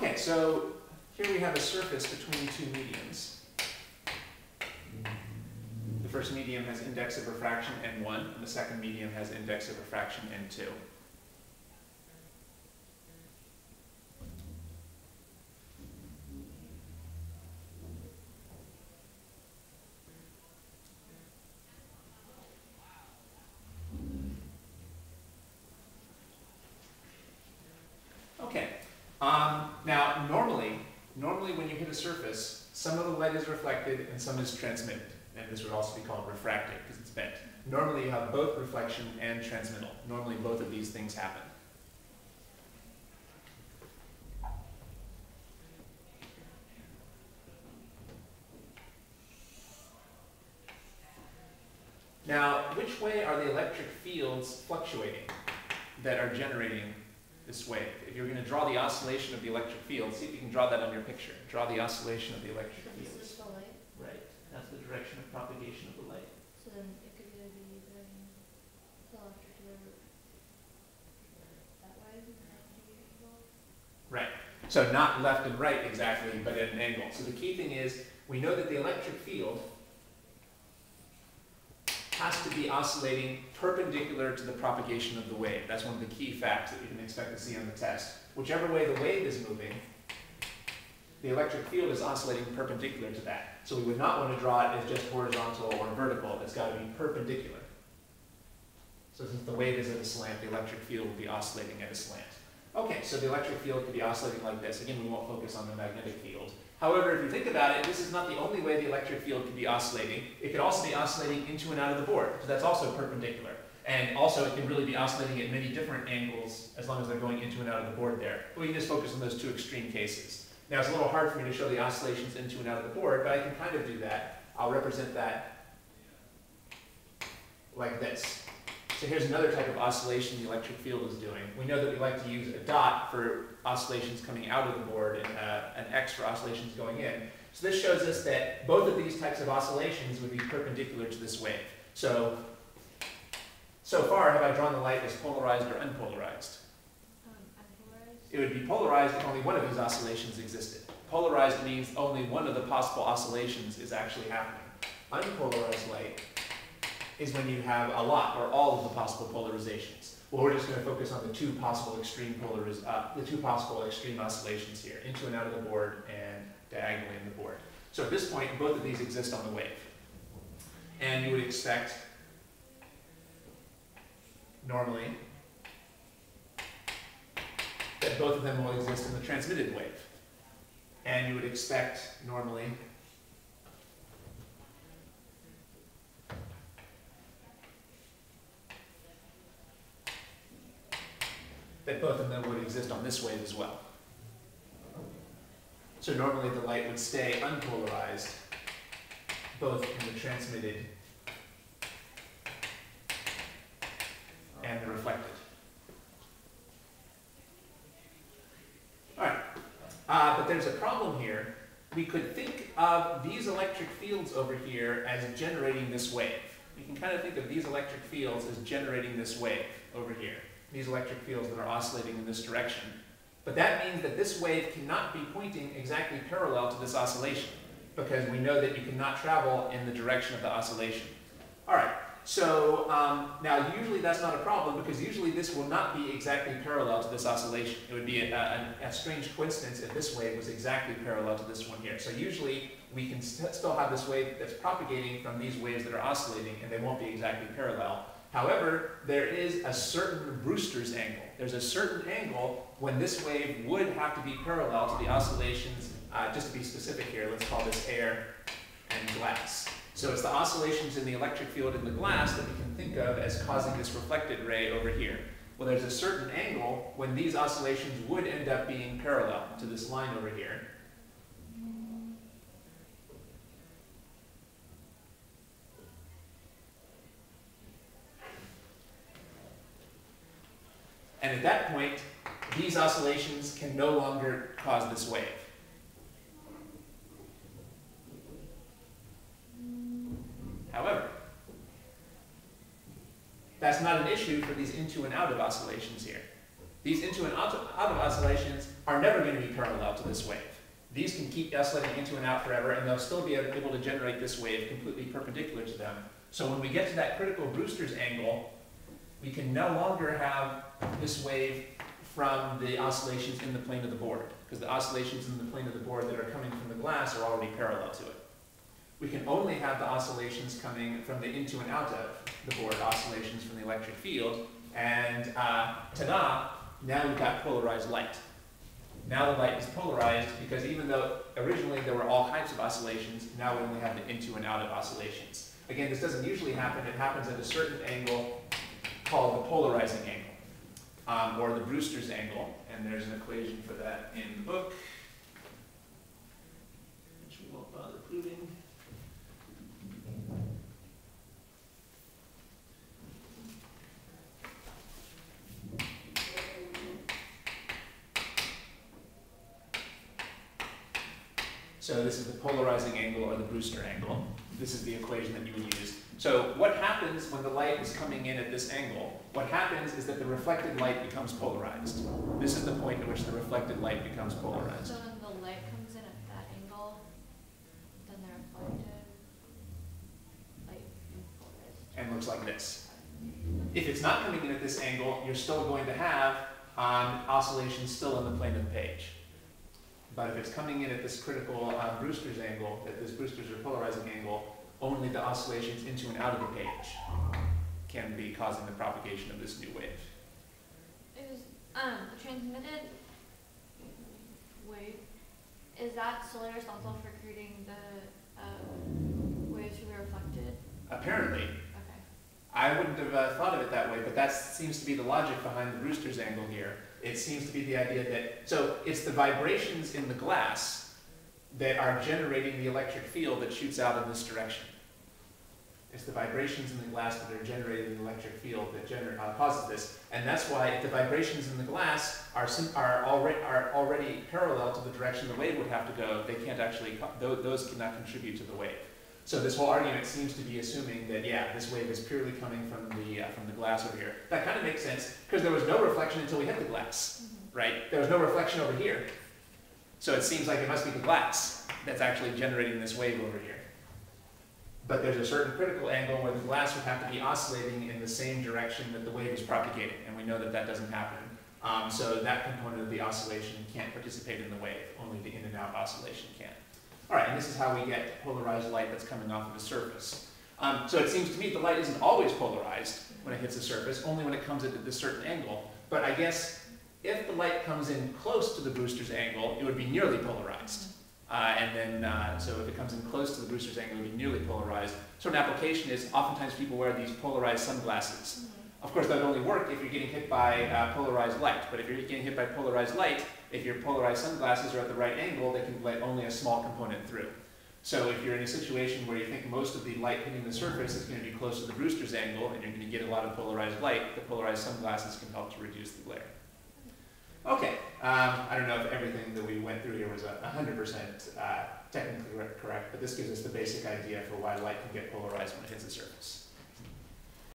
Okay, so here we have a surface between two mediums. The first medium has index of refraction n1, and the second medium has index of refraction n2. Okay. Now, normally when you hit a surface, some of the light is reflected and some is transmitted. And this would also be called refracted because it's bent. Normally you have both reflection and transmittal. Normally both of these things happen. Now, which way are the electric fields fluctuating that are generating this wave? If you're going to draw the oscillation of the electric field, see if you can draw that on your picture. Draw the oscillation of the electric field. This is the light? Right. That's the direction of propagation of the light. So then it could either be going the electric field that way, Right. So not left and right exactly, but at an angle. So the key thing is, we know that the electric field has to be oscillating perpendicular to the propagation of the wave. That's one of the key facts that you can expect to see on the test. Whichever way the wave is moving, the electric field is oscillating perpendicular to that. So we would not want to draw it as just horizontal or vertical. It's got to be perpendicular. So since the wave is at a slant, the electric field will be oscillating at a slant. Okay, so the electric field could be oscillating like this. Again, we won't focus on the magnetic field. However, if you think about it, this is not the only way the electric field could be oscillating. It could also be oscillating into and out of the board, so that's also perpendicular. And also, it can really be oscillating at many different angles as long as they're going into and out of the board there. But we can just focus on those two extreme cases. Now, it's a little hard for me to show the oscillations into and out of the board, but I can kind of do that. I'll represent that like this. So here's another type of oscillation the electric field is doing. We know that we like to use a dot for oscillations coming out of the board and an X for oscillations going in. So this shows us that both of these types of oscillations would be perpendicular to this wave. So far, have I drawn the light as polarized or unpolarized? unpolarized. It would be polarized if only one of these oscillations existed. Polarized means only one of the possible oscillations is actually happening. Unpolarized light is when you have a lot or all of the possible polarizations. Well, we're just going to focus on the two possible extreme oscillations here, into and out of the board and diagonally in the board. So at this point, both of these exist on the wave. And you would expect, normally, that both of them will exist in the transmitted wave. And you would expect, normally, that both of them would exist on this wave as well. So normally the light would stay unpolarized, both in the transmitted and the reflected. All right, but there's a problem here. We could think of these electric fields over here as generating this wave. You can kind of think of these electric fields as generating this wave over here. These electric fields that are oscillating in this direction. But that means that this wave cannot be pointing exactly parallel to this oscillation, because we know that you cannot travel in the direction of the oscillation. All right, so now usually that's not a problem, because usually this will not be exactly parallel to this oscillation. It would be a strange coincidence if this wave was exactly parallel to this one here. So usually we can still have this wave that's propagating from these waves that are oscillating, and they won't be exactly parallel. However, there is a certain Brewster's angle. There's a certain angle when this wave would have to be parallel to the oscillations. Just to be specific here, let's call this air and glass. So it's the oscillations in the electric field in the glass that we can think of as causing this reflected ray over here. Well, there's a certain angle when these oscillations would end up being parallel to this line over here. And at that point, these oscillations can no longer cause this wave. However, that's not an issue for these into and out of oscillations here. These into and out of oscillations are never going to be parallel this wave. These can keep oscillating into and out forever, and they'll still be able to generate this wave completely perpendicular to them. So when we get to that critical Brewster's angle, we can no longer have this wave from the oscillations in the plane of the board, because the oscillations in the plane of the board that are coming from the glass are already parallel to it. We can only have the oscillations coming from the into and out of the board, oscillations from the electric field, and ta-da, now we've got polarized light. Now the light is polarized because even though originally there were all types of oscillations, now we only have the into and out of oscillations. Again, this doesn't usually happen. It happens at a certain angle called the polarizing angle, or the Brewster's angle, and there's an equation for that in the book, which we won't bother proving. So this is the polarizing angle or the Brewster angle. This is the equation that you would use. So what happens when the light is coming in at this angle? What happens is that the reflected light becomes polarized. This is the point at which the reflected light becomes polarized. So when the light comes in at that angle, then the reflected light is polarized. And looks like this. If it's not coming in at this angle, you're still going to have oscillations still in the plane of the page. But if it's coming in at this critical Brewster's angle, at this Brewster's or polarizing angle, only the oscillations into and out of the page can be causing the propagation of this new wave. Is the transmitted wave, is that solely responsible for creating the waves to be reflected? Apparently. Okay. I wouldn't have thought of it that way, but that seems to be the logic behind the Brewster's angle here. It seems to be the idea that, so it's the vibrations in the glass that are generating the electric field that shoots out in this direction. It's the vibrations in the glass that are generating the electric field that causes this. And that's why if the vibrations in the glass are already parallel to the direction the wave would have to go, they can't actually, those cannot contribute to the wave. So this whole argument seems to be assuming that, yeah, this wave is purely coming from the glass over here. That kind of makes sense, because there was no reflection until we hit the glass, right? There was no reflection over here. So it seems like it must be the glass that's actually generating this wave over here. But there's a certain critical angle where the glass would have to be oscillating in the same direction that the wave is propagating, and we know that that doesn't happen. So that component of the oscillation can't participate in the wave, only the in and out oscillation can. All right, and this is how we get polarized light that's coming off of a surface. So it seems to me the light isn't always polarized when it hits a surface, only when it comes in at this certain angle. But I guess if the light comes in close to the Brewster's angle, it would be nearly polarized. So if it comes in close to the Brewster's angle, it would be nearly polarized. So an application is oftentimes people wear these polarized sunglasses. Of course, that would only work if you're getting hit by polarized light. But if you're getting hit by polarized light, if your polarized sunglasses are at the right angle, they can let only a small component through. So if you're in a situation where you think most of the light hitting the surface is going to be close to the Brewster's angle, and you're going to get a lot of polarized light, the polarized sunglasses can help to reduce the glare. Okay, I don't know if everything that we went through here was 100% technically correct, but this gives us the basic idea for why light can get polarized when it hits the surface.